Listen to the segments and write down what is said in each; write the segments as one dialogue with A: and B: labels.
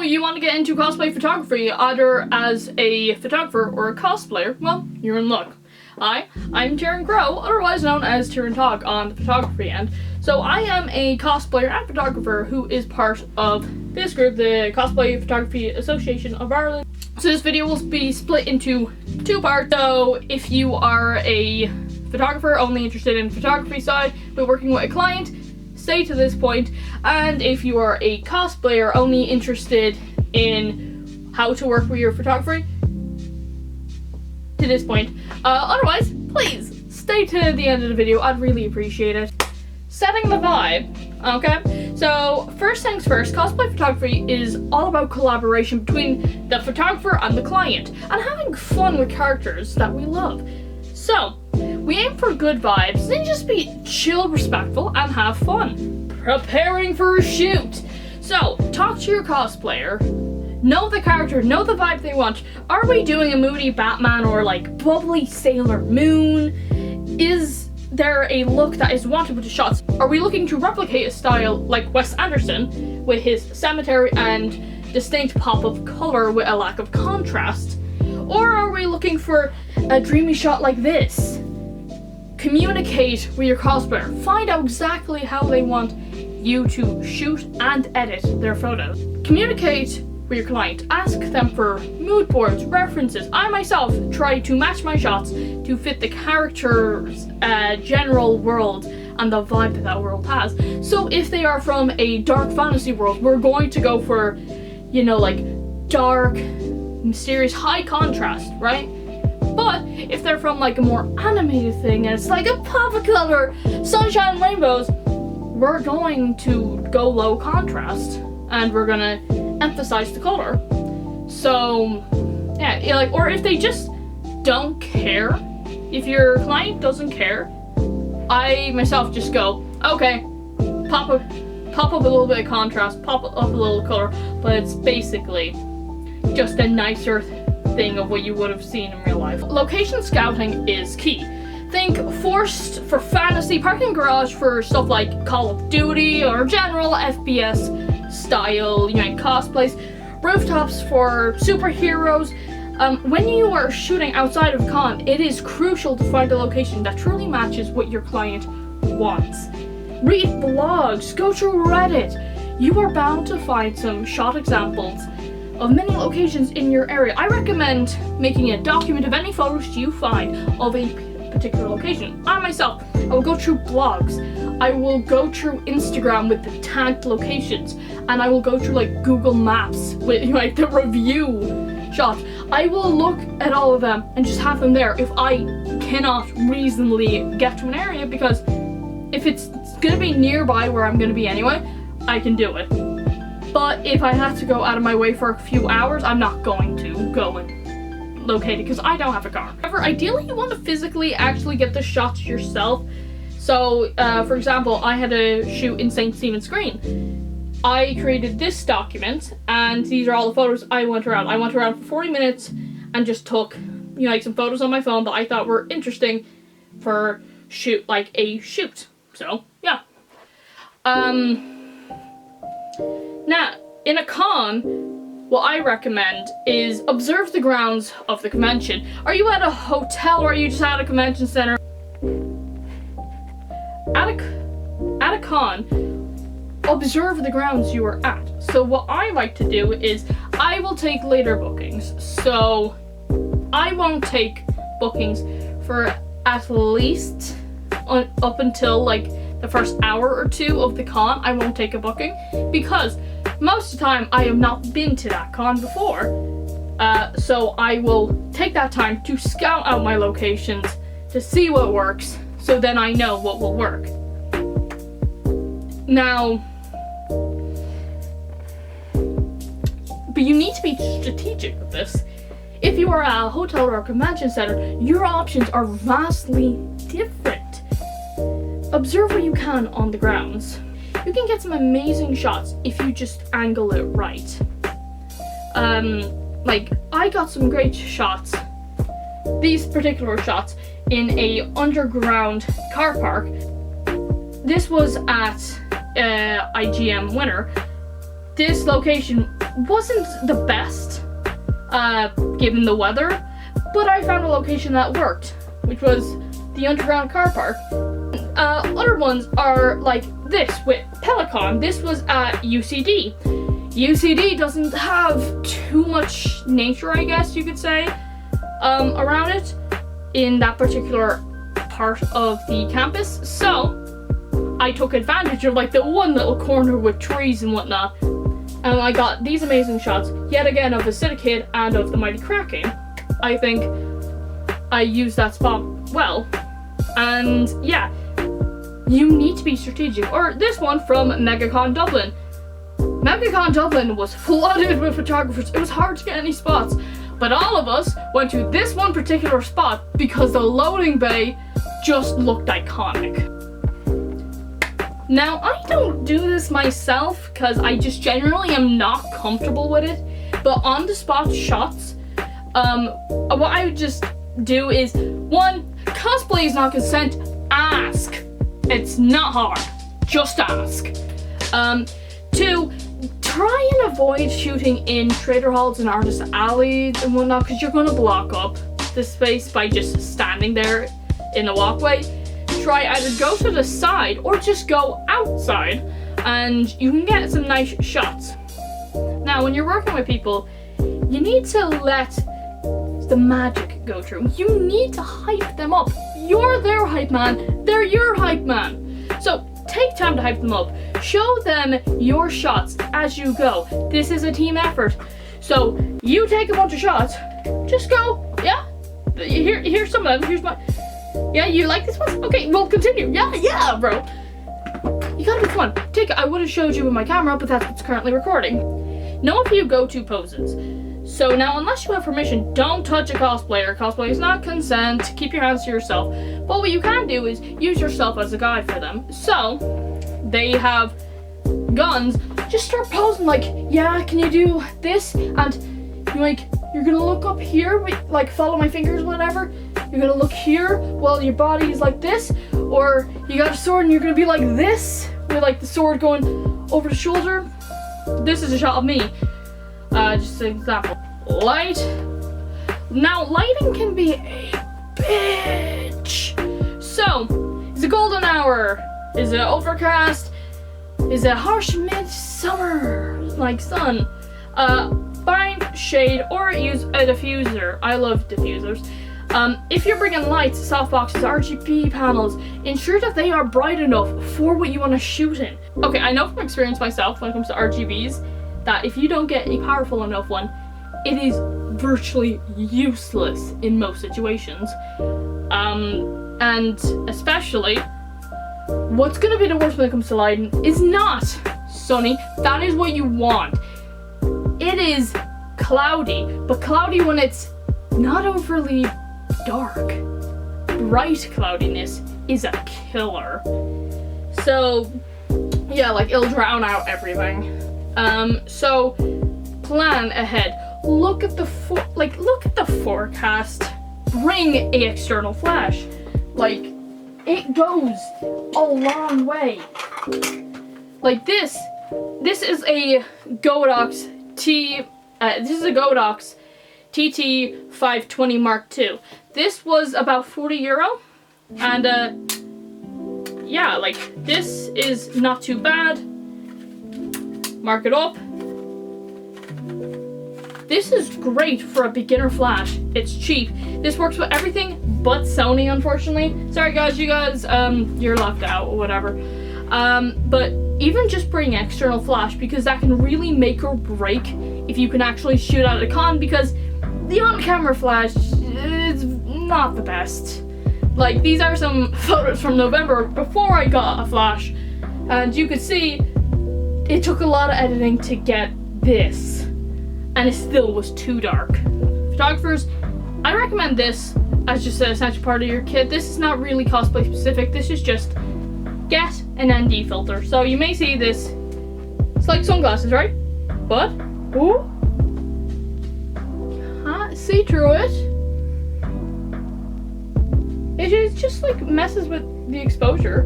A: you want to get into cosplay photography, either as a photographer or a cosplayer? Well, you're in luck. Hi, I'm Tyrion Crow, otherwise known as Tyrion Talk on the photography end. So I am a cosplayer and photographer who is part of this group, the Cosplay Photography Association of Ireland. So this video will be split into two parts. So if you are a photographer only interested in photography side but working with a client, stay to this point. And if you are a cosplayer only interested in how to work with your photography, to this point. Otherwise, please stay to the end of the video. I'd really appreciate it. Setting the vibe. Okay, so first things first, cosplay photography is all about collaboration between the photographer and the client and having fun with characters that we love. So we aim for good vibes, then just be chill, respectful, and have fun. Preparing for a shoot. So talk to your cosplayer. Know the character, know the vibe they want. Are we doing a moody Batman or like bubbly Sailor Moon? Is there a look that is wanted with the shots? Are we looking to replicate a style like Wes Anderson with his cemetery and distinct pop of color with a lack of contrast? Or are we looking for a dreamy shot like this? Communicate with your cosplayer. Find out exactly how they want you to shoot and edit their photos. Communicate with your client. Ask them for mood boards, references. I myself try to match my shots to fit the character's general world and the vibe that world has. So if they are from a dark fantasy world, we're going to go for, you know, like dark, mysterious, high contrast, right? But if they're from like a more animated thing and it's like a pop of color, sunshine and rainbows, we're going to go low contrast and we're gonna emphasize the color. So yeah, like, or if they just don't care, if your client doesn't care, I myself just go, okay, pop up a little bit of contrast, pop up a little color, but it's basically just a nicer thing of what you would have seen in real life. Location scouting is key. Think forest for fantasy, parking garage for stuff like Call of Duty or general FPS style, you know, cosplays, rooftops for superheroes. When you are shooting outside of con, it is crucial to find a location that truly matches what your client wants. Read blogs, go through Reddit. You are bound to find some shot examples of many locations in your area. I recommend making a document of any photos you find of a particular location. I myself, I will go through blogs, I will go through Instagram with the tagged locations, and I will go through like Google Maps with like the review shots. I will look at all of them and just have them there if I cannot reasonably get to an area, because if it's gonna be nearby where I'm gonna be anyway, I can do it. But if I have to go out of my way for a few hours, I'm not going to go and locate it because I don't have a car. However, ideally you want to physically actually get the shots yourself. So, for example, I had a shoot in St. Stephen's Green. I created this document, and these are all the photos I went around. I went around for 40 minutes and just took, you know, like some photos on my phone that I thought were interesting for a shoot. So, yeah. Now, in a con, what I recommend is observe the grounds of the convention. Are you at a hotel or are you just at a convention center? At a con, observe the grounds you are at. So what I like to do is I will take later bookings. So I won't take bookings for at least up until like the first hour or two of the con. I won't take a booking because most of the time I have not been to that con before. So I will take that time to scout out my locations to see what works, so then I know what will work. Now, but you need to be strategic with this. If you are at a hotel or a convention center, your options are vastly different. Observe what you can on the grounds. You can get some amazing shots if you just angle it right. Like, I got some great shots, these particular shots, in a underground car park. This was at IGM Winter. This location wasn't the best, given the weather, but I found a location that worked, which was the underground car park. Other ones are like this with Pelicon. This was at UCD. UCD doesn't have too much nature, I guess you could say, around it in that particular part of the campus. So I took advantage of like the one little corner with trees and whatnot, and I got these amazing shots yet again of Acidikid and of the Mighty Kraken. I think I used that spot well, and yeah, you need to be strategic. Or this one from MegaCon Dublin. MegaCon Dublin was flooded with photographers. It was hard to get any spots, but all of us went to this one particular spot because the loading bay just looked iconic. Now, I don't do this myself because I just generally am not comfortable with it, but on the spot shots, what I would just do is, 1, cosplay is not consent, ask. It's not hard, just ask. 2, try and avoid shooting in trader halls and artist alleys and whatnot, because you're going to block up the space by just standing there in the walkway. Try either go to the side or just go outside, and you can get some nice shots. Now, when you're working with people, you need to let the magic go through. You need to hype them up. You're their hype man, they're your hype man. So take time to hype them up. Show them your shots as you go. This is a team effort. So you take a bunch of shots, just go, yeah, here's some of them, here's my, yeah, you like this one? Okay, we'll continue. Yeah, bro. You gotta be fun. I would have showed you with my camera, but that's what's currently recording. Know if you go to poses. So now, unless you have permission, don't touch a cosplayer. Cosplay is not consent. Keep your hands to yourself. But what you can do is use yourself as a guide for them. So they have guns. Just start posing like, yeah, can you do this? And you're gonna look up here, like follow my fingers, whatever. You're gonna look here while your body is like this, or you got a sword and you're gonna be like this, with like the sword going over the shoulder. This is a shot of me. Just an example. Light. Now, lighting can be a bitch. So, is it golden hour? Is it overcast? Is it harsh midsummer, like sun? Find shade or use a diffuser. I love diffusers. If you're bringing lights, softboxes, RGB panels, ensure that they are bright enough for what you want to shoot in. Okay, I know from experience myself when it comes to RGBs that if you don't get a powerful enough one, it is virtually useless in most situations. And especially, what's gonna be the worst when it comes to lighting is not sunny. That is what you want. It is cloudy, but cloudy when it's not overly dark. Bright cloudiness is a killer. So yeah, like it'll drown out everything. So plan ahead. Look at the forecast. Bring a external flash. Like, it goes a long way. Like this is a Godox TT 520 Mark II. This was about €40, and yeah, like this is not too bad. Mark it up. This is great for a beginner flash. It's cheap. This works with everything but Sony, unfortunately. Sorry guys, you're left out or whatever. But even just bring external flash, because that can really make or break if you can actually shoot out at a con, because the on-camera flash is not the best. Like, these are some photos from November before I got a flash, and you could see it took a lot of editing to get this, and it still was too dark. Photographers, I recommend this as just an essential part of your kit. This is not really cosplay specific. This is just get an ND filter. So you may see this. It's like sunglasses, right? But ooh, can't see through it. It is just like messes with the exposure.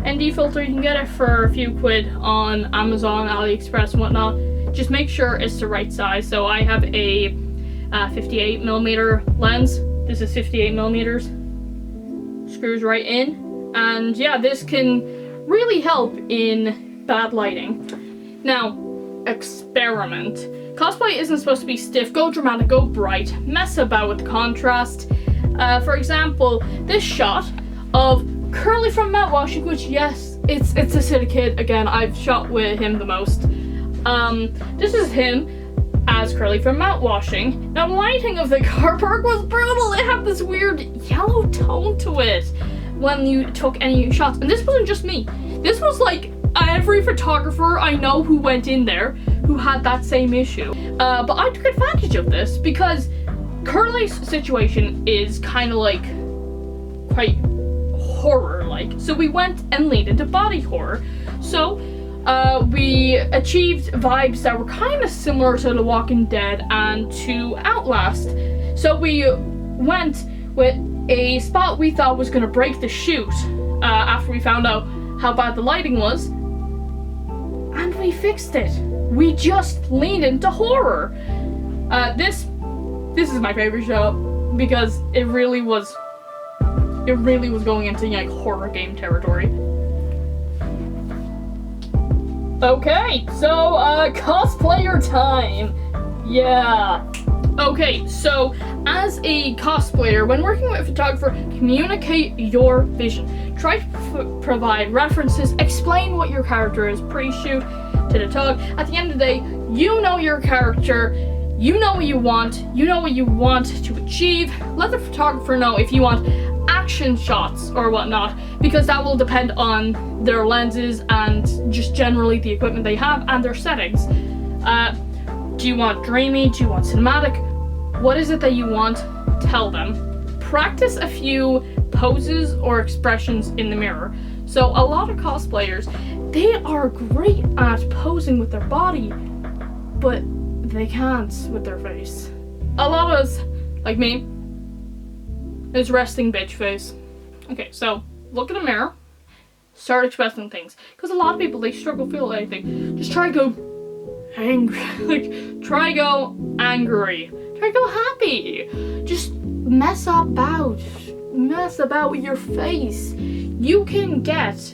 A: ND filter, you can get it for a few quid on Amazon, AliExpress, and whatnot. just make sure it's the right size. So I have a 58mm lens. This is 58 millimeters. Screws right in. And yeah, this can really help in bad lighting. Now, experiment. Cosplay isn't supposed to be stiff, go dramatic, go bright, mess about with the contrast. For example, this shot of Curly from matte washing, which yes, it's Acidikid. Again, I've shot with him the most. This is him as Curly from matte washing. Now, the lighting of the car park was brutal. It had this weird yellow tone to it when you took any shots. And this wasn't just me. This was like every photographer I know who went in there who had that same issue. But I took advantage of this because Curly's situation is kind of like quite horror-like. So we went and leaned into body horror. So we achieved vibes that were kind of similar to The Walking Dead and to Outlast. So we went with a spot we thought was going to break the shoot after we found out how bad the lighting was, and we fixed it. We just leaned into horror. This is my favorite shot because it really was going into like horror game territory. Okay, so cosplayer time. Yeah. Okay, so as a cosplayer, when working with a photographer, communicate your vision. Try to provide references, explain what your character is pre-shoot to the tug. At the end of the day, you know your character, you know what you want to achieve. Let the photographer know if you want action shots or whatnot, because that will depend on their lenses and just generally the equipment they have and their settings. Do you want dreamy? Do you want cinematic? What is it that you want? Tell them. Practice a few poses or expressions in the mirror. So a lot of cosplayers, they are great at posing with their body, but they can't with their face. A lot of us, like me, is resting bitch face. Okay, so look in the mirror, start expressing things. Because a lot of people, they struggle to feel anything. Just try to go angry. Like, try to go angry. Try to go happy. Just mess about with your face. You can get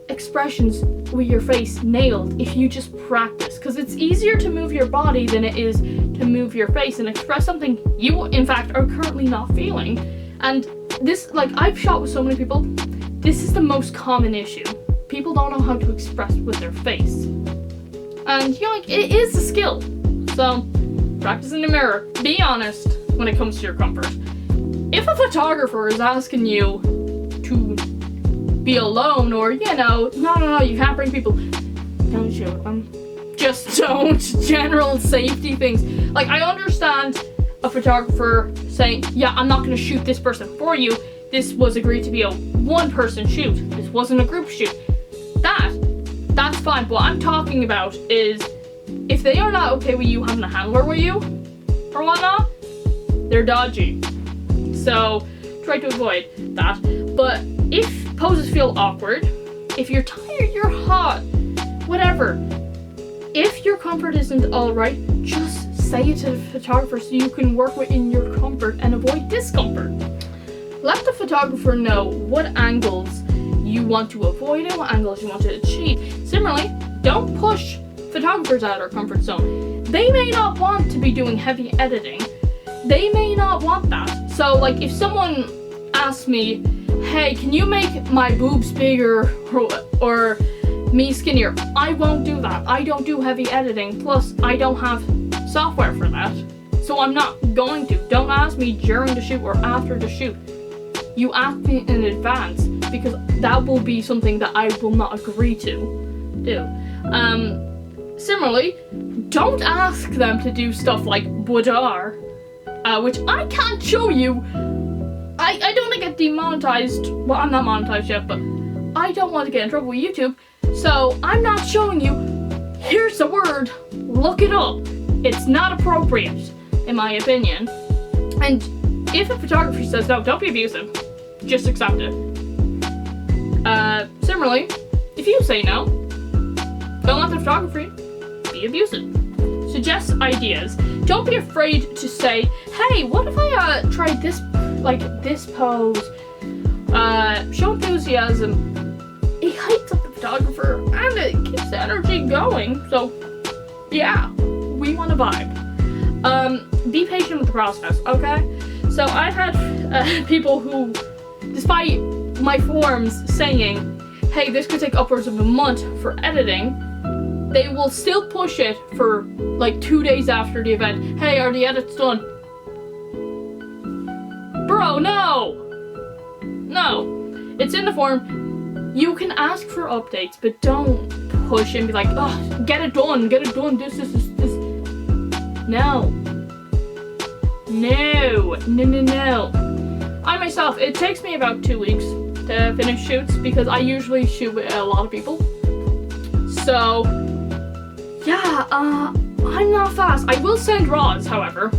A: expressions with your face nailed if you just practice, because it's easier to move your body than it is to move your face and express something you in fact are currently not feeling. And this, like, I've shot with so many people, this is the most common issue. People don't know how to express with their face. And you know, like, it is a skill. So practice in the mirror. Be honest when it comes to your comfort. If a photographer is asking you to be alone, or you know, no, you can't bring people, don't shoot them. Just don't. General safety things. Like, I understand a photographer saying, yeah, I'm not gonna shoot this person for you. This was agreed to be a one-person shoot. This wasn't a group shoot. That's fine. What I'm talking about is if they are not okay with you having a handler with you or whatnot, they're dodgy. So try to avoid that. But if poses feel awkward, if you're tired, you're hot, whatever, if your comfort isn't alright, just say it to the photographer so you can work within your comfort and avoid discomfort. Let the photographer know what angles you want to avoid and what angles you want to achieve. Similarly, don't push photographers out of their comfort zone. They may not want to be doing heavy editing. They may not want that. So, like, if someone asks me, hey, can you make my boobs bigger or me skinnier? I won't do that. I don't do heavy editing. Plus, I don't have software for that. So I'm not going to. Don't ask me during the shoot or after the shoot. You ask me in advance, because that will be something that I will not agree to do. Similarly, don't ask them to do stuff like boudoir, which I can't show you. I don't want to get demonetized. Well, I'm not monetized yet, but I don't want to get in trouble with YouTube. So I'm not showing you. Here's the word. Look it up. It's not appropriate, in my opinion. And if a photographer says no, don't be abusive. Just accept it. Similarly, if you say no, don't let the photographer maybe abuse it. Suggest ideas. Don't be afraid to say, hey, what if I tried this, like this pose? Show enthusiasm. It hypes up the photographer and it keeps the energy going. So, yeah, we want a vibe. Be patient with the process, okay? So I've had people who, despite my forms saying, hey, this could take upwards of a month for editing, they will still push it for like 2 days after the event. Hey, are the edits done? Bro, no! No. It's in the form. You can ask for updates, but don't push and be like, oh, get it done, this. No. No. I myself, it takes me about 2 weeks to finish shoots because I usually shoot with a lot of people. So, yeah, I'm not fast. I will send RAWs, however.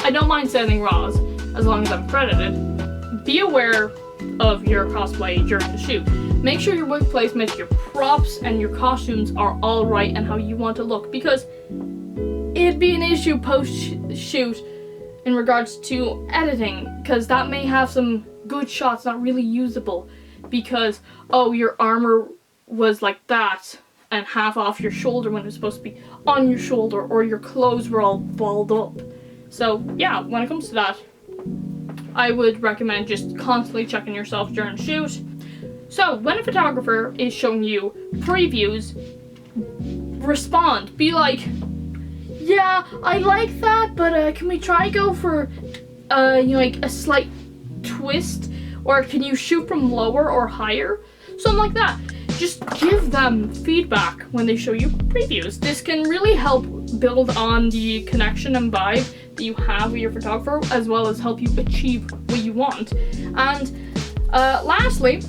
A: I don't mind sending RAWs as long as I'm credited. Be aware of your cosplay during the shoot. Make sure your wig placement, your props, and your costumes are all right and how you want to look, because it'd be an issue post-shoot in regards to editing, because that may have some good shots not really usable because, oh, your armor was like that and half off your shoulder when it was supposed to be on your shoulder, or your clothes were all balled up. So yeah, when it comes to that, I would recommend just constantly checking yourself during the shoot. So when a photographer is showing you previews, respond. Be like, yeah, I like that, but can we try go for like a slight twist, or can you shoot from lower or higher? Something like that. Just give them feedback when they show you previews. This can really help build on the connection and vibe that you have with your photographer, as well as help you achieve what you want. And lastly,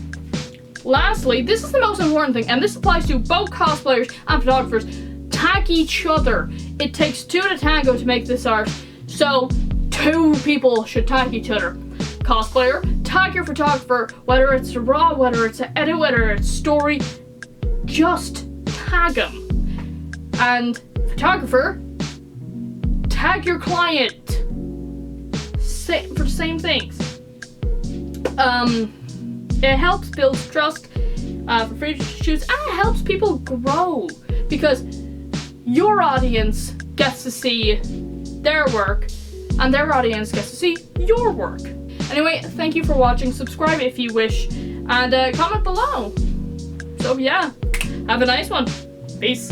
A: this is the most important thing, and this applies to both cosplayers and photographers. Tag each other. It takes 2 to tango to make this art, so 2 people should tag each other. Cosplayer, tag your photographer, whether it's a raw, whether it's an edit, whether it's story, just tag them. And photographer, tag your client for the same things. It helps build trust for future shoots, and it helps people grow, because your audience gets to see their work, and their audience gets to see your work. Anyway, thank you for watching. Subscribe if you wish, and comment below. So yeah, have a nice one. Peace.